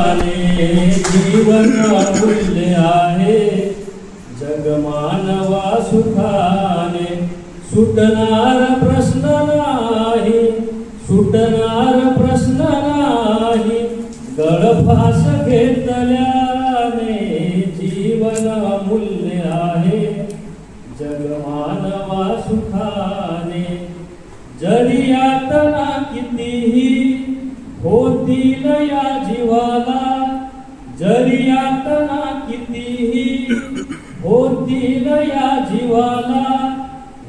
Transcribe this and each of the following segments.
जीवन अमूल्य आहे जगमानवा सुखाने सुटणार प्रश्न नाही सुटणार प्रश्न नाही गळफास घेतल्याने जीवन अमूल्य आहे जगमानवा सुखाने जरी यातना कितीही होतील या जीवाला जरी यातना कितीही होतील या जीवाला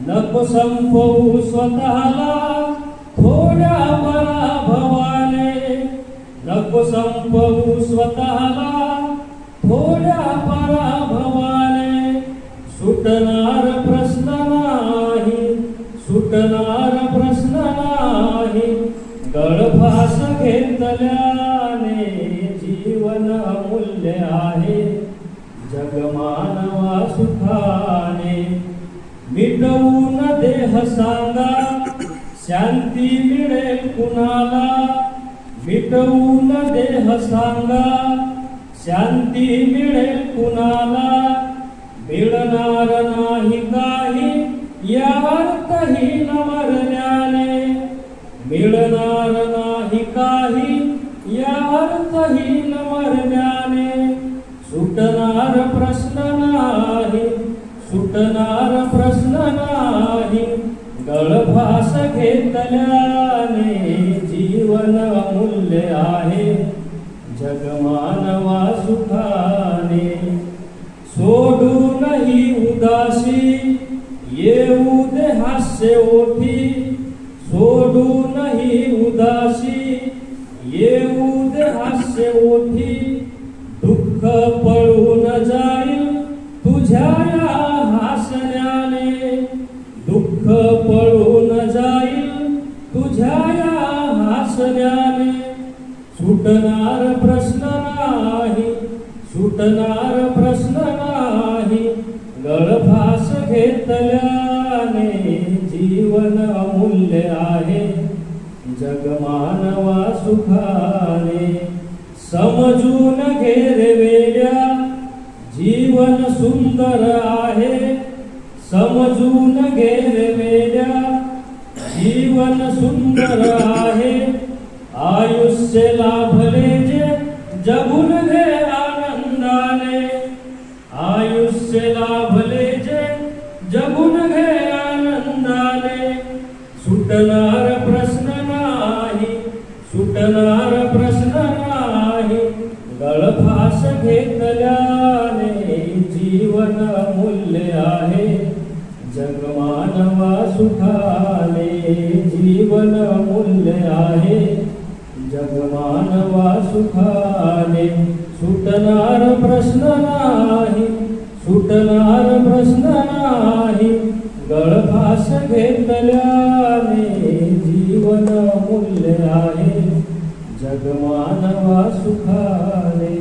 नको संपवू स्वतःला थोड्या पराभवाने नको संपवू स्वतःला थोड्या पराभवाने सुटणार प्रश्न नाही सुटणार प्रश्न नाही गळफास घेतल्याने जीवन अमूल्य आहे जगमानवा सुखाने मिटवून देह सांगा शांती मिळेल कुणाला मिटवून देह सांगा शांती मिळेल कुणाला मिळणार नाही काही या अर्थहीन मरण्याने मिळणार नाही काही या अर्थहीन मरण्याने सुटणार प्रश्न नाही सुटणार प्रश्न नाही गळफास घेतल्याने जीवन अमूल्य आहे जगमानवा सुखाने सोडूनही उदासी येऊ दे हास्य ओठी सोडूनही उदासी येऊ दे हास्य ओठी दुःख पळून जाईल तुझ्या या हसण्याने दुःख पळून जाईल तुझ्या या हसण्याने सुटणार प्रश्न नाही सुटणार प्रश्न नाही गळफास घेतल्याने जीवन अमूल्य आहे जगमानवा सुखाने समजून घे रे वेड्या जीवन सुंदर आहे समजून घे रे वेड्या जीवन सुंदर आहे आयुष्य लाभले जे जगून घे आनंदाने आयुष्य लाभले जे जगून घे आनंदाने सुटणार प्रश्न नाही सुटणार प्रश्न नाही गळफास घेतल्याने जीवन अमूल्य आहे जगमानवा सुखाने जीवन अमूल्य आहे जगमानवा सुखाने सुटणार प्रश्न नाही सुटणार प्रश्न नाही गळफास घेतल्याने जीवन अमूल्य आहे जगमानवा सुखाने